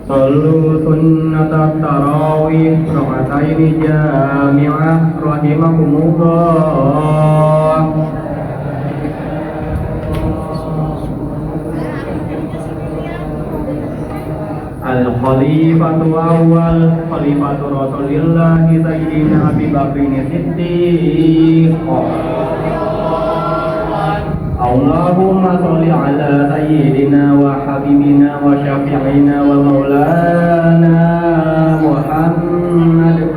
صلوا سنة التراويح ركعتين جامعة رحمكم الله. Al-Khalifatu awal Khalifatu Rasulillah Sayyidina Abi Bakrin Siddiq. Allahumma sholli ala sayyidina wa habibina wa syafi'ina wa maulana Muhammad.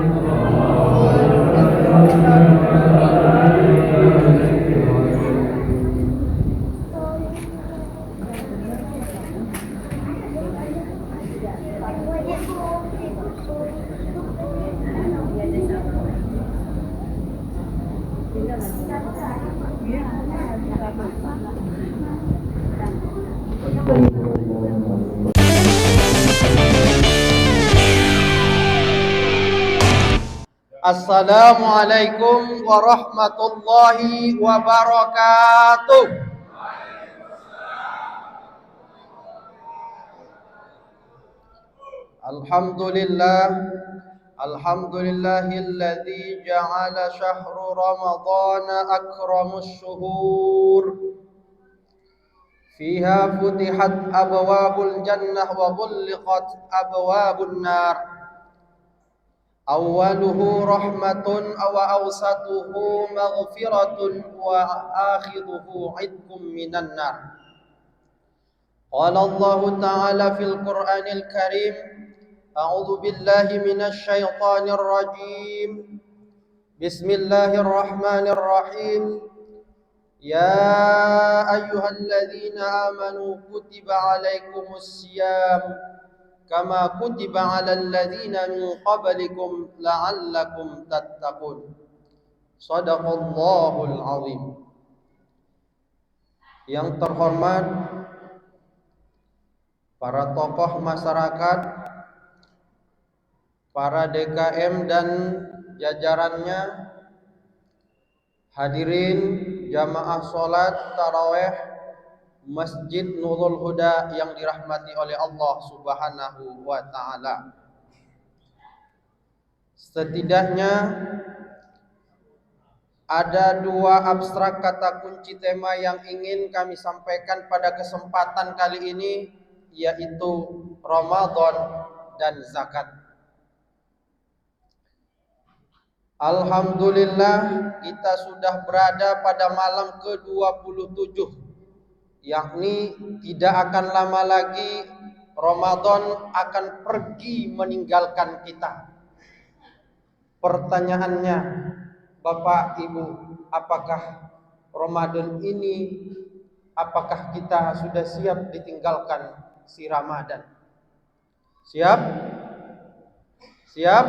Assalamualaikum warahmatullahi wabarakatuh. Alhamdulillahilladzi ja'ala syahru ramadhana akramus syuhur. Fiha futihat abwabul jannah wa ghulliqat abwabun nar. Awwaluhu rahmatun wa awsatuhu maghfiratun wa akhiruhu idkum minan nar. Qala Allah Ta'ala fil Qur'anil Karim, a'udzu billahi minasy syaithanir rajim. Bismillahirrahmanirrahim. Ya ayyuhalladzina amanu kutiba 'alaikumus syiyam kama kutiba 'alal ladzina min qablikum la'allakum tattaqun. Shadaqallahul azim. Yang terhormat para tokoh masyarakat, para DKM dan jajarannya, hadirin jamaah salat tarawih Masjid Nurul Huda yang dirahmati oleh Allah Subhanahu wa Ta'ala. Setidaknya ada dua abstrak kata kunci tema yang ingin kami sampaikan pada kesempatan kali ini, yaitu Ramadan dan zakat. Alhamdulillah, kita sudah berada pada malam ke-27, yakni tidak akan lama lagi Ramadan akan pergi meninggalkan kita. Pertanyaannya, Bapak Ibu, apakah Ramadan ini, apakah kita sudah siap ditinggalkan si Ramadan? Siap? Siap?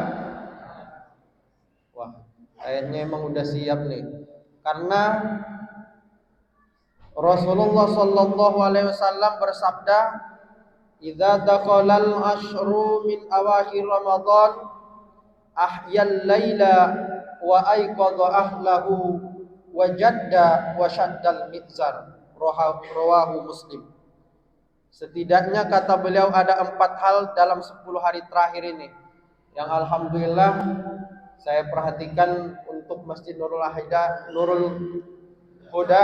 Wah, kayaknya emang udah siap nih. Karena Rasulullah sallallahu alaihi wasallam bersabda, "Idza dakhalal ashru min awakhir Ramadan, ahyal laila wa aiqadha ahlahu wa jadda wa shaddal mizar." Rawahu Muslim. Setidaknya kata beliau ada 4 hal dalam 10 hari terakhir ini yang alhamdulillah saya perhatikan untuk Masjid Nurul Huda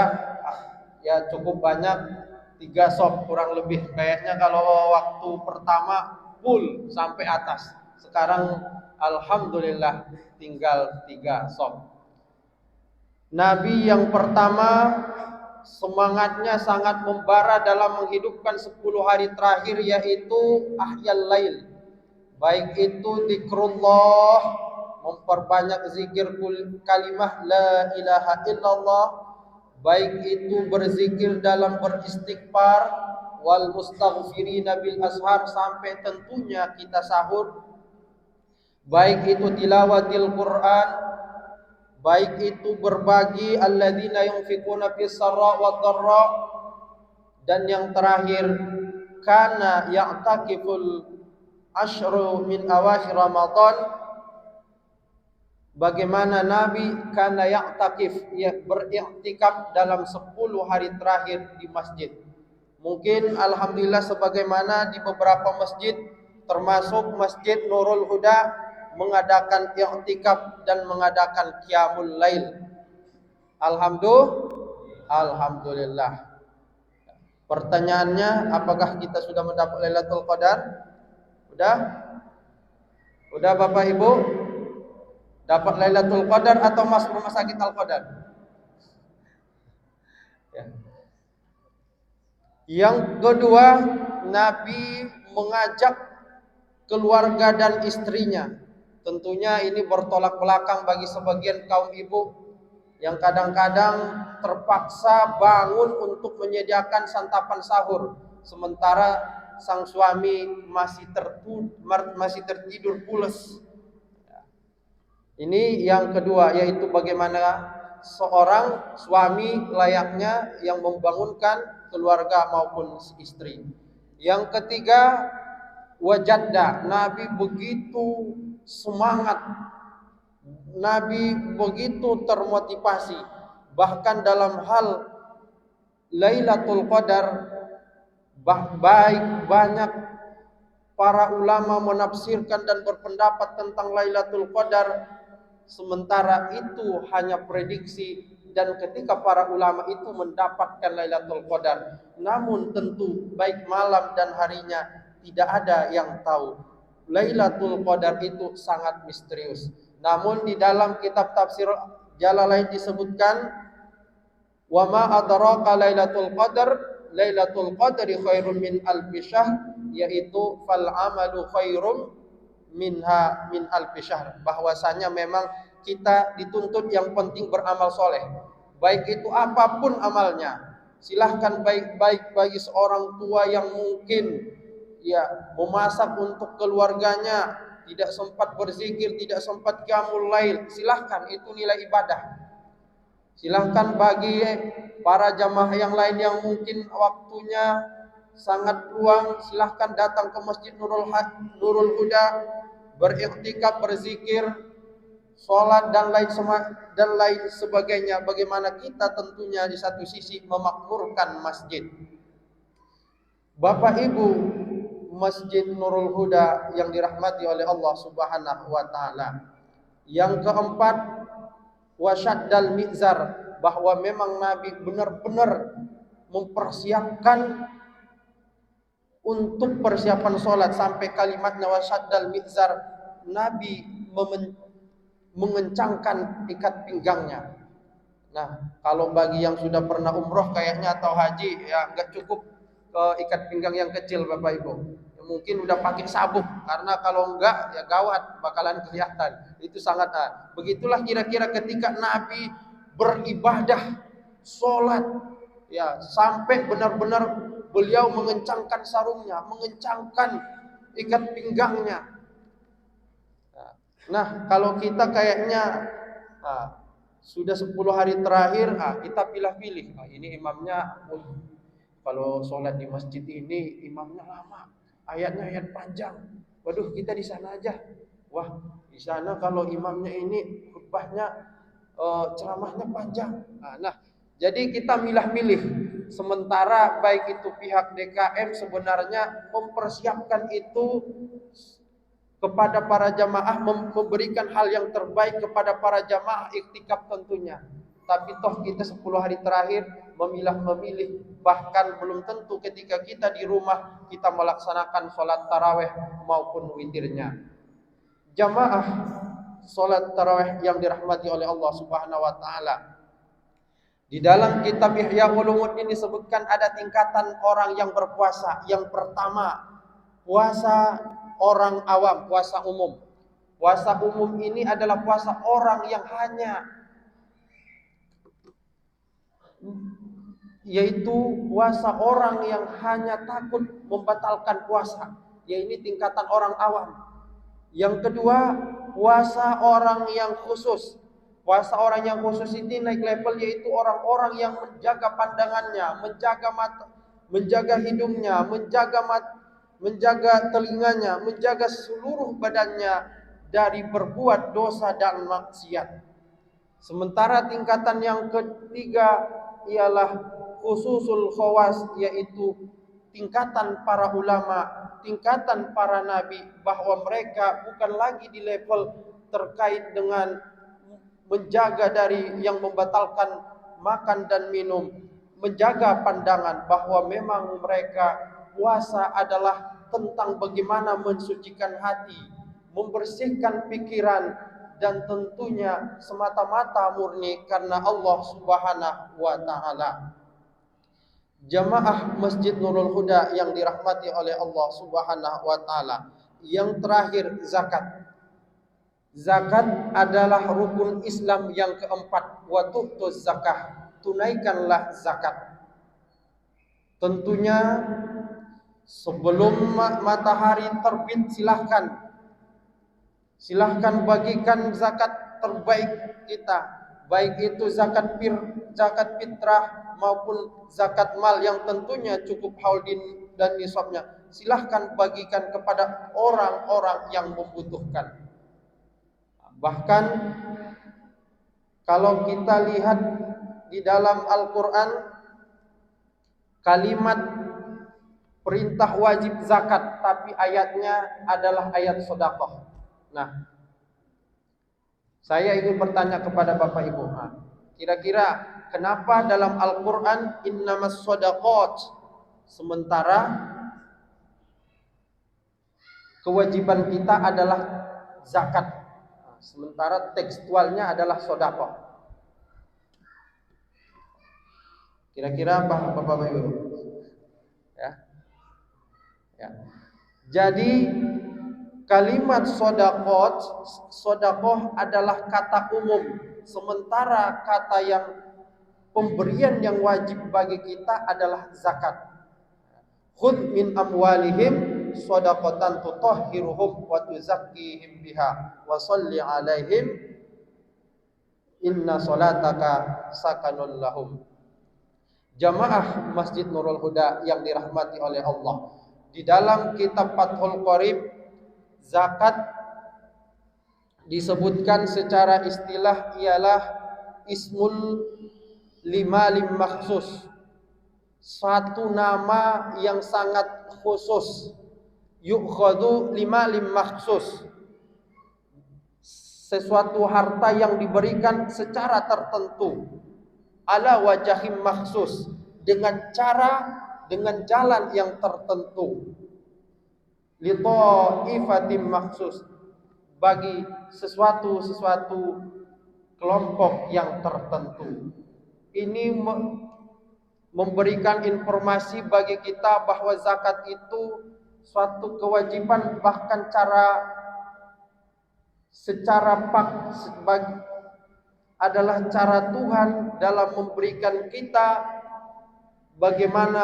ya cukup banyak, 3 shop kurang lebih. Kayaknya kalau waktu pertama full sampai atas. Sekarang alhamdulillah tinggal 3 shop. Nabi yang pertama semangatnya sangat membara dalam menghidupkan 10 hari terakhir, yaitu ahyal lail. Baik itu zikrullah, memperbanyak zikir kalimah la ilaha illallah, baik itu berzikir dalam beristighfar, wal mustaghfirina bil ashar, sampai tentunya kita sahur, baik itu tilawatil Quran, baik itu berbagi, alladzina yunfiquna fis sarra wad dharra, dan yang terakhir kana ya'takiful ashru min awakhir Ramadan. Bagaimana Nabi kana ya'takif, ya beriktikaf dalam 10 hari terakhir di masjid. Mungkin alhamdulillah sebagaimana di beberapa masjid termasuk Masjid Nurul Huda mengadakan i'tikaf dan mengadakan qiyamul lail. Alhamdulillah. Pertanyaannya, apakah kita sudah mendapat Lailatul Qadar? Udah? Udah Bapak Ibu? Dapat Lailatul Qadar atau masuk rumah sakit Al-Qadar? Ya. Yang kedua, Nabi mengajak keluarga dan istrinya. Tentunya ini bertolak belakang bagi sebagian kaum ibu yang kadang-kadang terpaksa bangun untuk menyediakan santapan sahur, sementara sang suami masih tertidur pules. Ini yang kedua, yaitu bagaimana seorang suami layaknya yang membangunkan keluarga maupun istri. Yang ketiga, wajadda, Nabi begitu semangat, Nabi begitu termotivasi, bahkan dalam hal Lailatul Qadar banyak para ulama menafsirkan dan berpendapat tentang Lailatul Qadar, sementara itu hanya prediksi, dan ketika para ulama itu mendapatkan Lailatul Qadar, namun tentu baik malam dan harinya tidak ada yang tahu. Lailatul Qadar itu sangat misterius. Namun di dalam kitab tafsir Jalalain disebutkan, wa ma adraka Lailatul Qadar, Lailatul Qadri khairun min alfi syahr, yaitu fal amalu khairum minha min alfi syahr. Bahwasanya memang kita dituntut yang penting beramal soleh, baik itu apapun amalnya. Silahkan baik-baik bagi seorang tua yang mungkin memasak untuk keluarganya, tidak sempat berzikir, tidak sempat qiyamul lail, silahkan, itu nilai ibadah. Silahkan bagi para jamaah yang lain yang mungkin waktunya sangat luang, silahkan datang ke Masjid Nurul Huda, beriktikaf, berzikir, sholat dan lain sebagainya. Bagaimana kita tentunya di satu sisi memakmurkan masjid. Bapak Ibu, Masjid Nurul Huda yang dirahmati oleh Allah Subhanahu wa taala. Yang keempat, wasyaddal mizar, bahwa memang Nabi benar-benar mempersiapkan untuk persiapan sholat sampai kalimatnya wasyaddal mizar. Nabi mengencangkan ikat pinggangnya. Nah, kalau bagi yang sudah pernah umroh kayaknya atau haji, ya enggak cukup ikat pinggang yang kecil Bapak Ibu. Mungkin udah pakai sabuk, karena kalau enggak ya gawat, bakalan kelihatan. Itu sangat begitulah kira-kira ketika Nabi beribadah, sholat, ya sampai benar-benar beliau mengencangkan sarungnya, mengencangkan ikat pinggangnya. Nah, kalau kita kayaknya sudah 10 hari terakhir, kita pilih-pilih. Ini imamnya, kalau sholat di masjid ini imamnya lama, ayatnya ayat panjang. Waduh, kita di sana aja. Wah, di sana kalau imamnya ini khutbahnya, ceramahnya panjang. Nah, jadi kita milah-milih. Sementara baik itu pihak DKM sebenarnya mempersiapkan itu kepada para jamaah, memberikan hal yang terbaik kepada para jamaah iktikaf tentunya. Tapi toh kita 10 hari terakhir memilih, bahkan belum tentu ketika kita di rumah kita melaksanakan sholat taraweh maupun witirnya. Jamaah sholat taraweh yang dirahmati oleh Allah Subhanahu wa taala, di dalam kitab Ihya Ulumuddin disebutkan ada tingkatan orang yang berpuasa. Yang pertama, puasa orang awam, puasa umum. Puasa umum ini adalah puasa orang yang puasa orang yang hanya takut membatalkan puasa. Ini tingkatan orang awam. Yang kedua, puasa orang yang khusus. Puasa orang yang khusus ini naik level, yaitu orang-orang yang menjaga pandangannya, menjaga mata, menjaga hidungnya, menjaga telinganya, menjaga seluruh badannya dari berbuat dosa dan maksiat. Sementara tingkatan yang ketiga ialah khususul khawas, yaitu tingkatan para ulama, tingkatan para nabi, bahwa mereka bukan lagi di level terkait dengan menjaga dari yang membatalkan makan dan minum, menjaga pandangan, bahwa memang mereka puasa adalah tentang bagaimana mensucikan hati, membersihkan pikiran, dan tentunya semata-mata murni karena Allah Subhanahu wa taala. Jamaah Masjid Nurul Huda yang dirahmati oleh Allah Subhanahu wa taala. Yang terakhir, zakat. Zakat adalah rukun Islam yang keempat. Wa tu'tuz zakah, tunaikanlah zakat. Tentunya sebelum matahari terbit silahkan bagikan zakat terbaik kita, baik itu zakat fitrah maupun zakat mal yang tentunya cukup haul dan nisabnya. Silahkan bagikan kepada orang-orang yang membutuhkan. Bahkan kalau kita lihat di dalam Al-Quran, kalimat perintah wajib zakat, tapi ayatnya adalah ayat sedekah. Nah, saya ingin bertanya kepada Bapak Ibu, kira-kira kenapa dalam Al-Quran innamas shadaqat, sementara kewajiban kita adalah zakat, sementara tekstualnya adalah sedekah? Kira-kira Bapak Ibu? Ya. Jadi kalimat sodakoh adalah kata umum, sementara kata yang pemberian yang wajib bagi kita adalah zakat. Khudh min amwalihim shadaqatan tutahhiruhum wa tuzakkihim biha wa sholli alaihim inna salataka sakanul lahum. Jamaah Masjid Nurul Huda yang dirahmati oleh Allah, di dalam kitab Fathul Qorib, zakat disebutkan secara istilah ialah ismul limalim makhsus, satu nama yang sangat khusus. Yukhadu limalim makhsus, sesuatu harta yang diberikan secara tertentu, ala wajahim makhsus, dengan jalan yang tertentu, li ta'ifatin makhsus, bagi sesuatu kelompok yang tertentu. Ini memberikan informasi bagi kita bahwa zakat itu suatu kewajiban, bahkan adalah cara Tuhan dalam memberikan kita bagaimana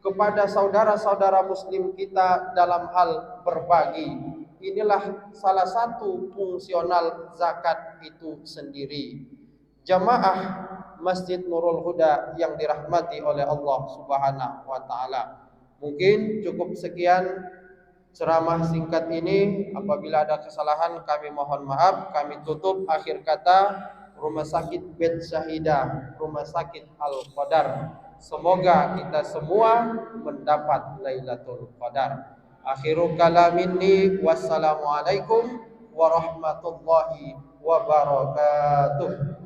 kepada saudara-saudara muslim kita dalam hal berbagi. Inilah salah satu fungsional zakat itu sendiri. Jamaah Masjid Nurul Huda yang dirahmati oleh Allah Subhanahu wa taala. Mungkin cukup sekian ceramah singkat ini. Apabila ada kesalahan kami mohon maaf. Kami tutup akhir kata, Rumah Sakit Bed Syahidah, Rumah Sakit Al-Qadar. Semoga kita semua mendapat Lailatul Qadar. Akhiru kalaminni, wassalamualaikum warahmatullahi wabarakatuh.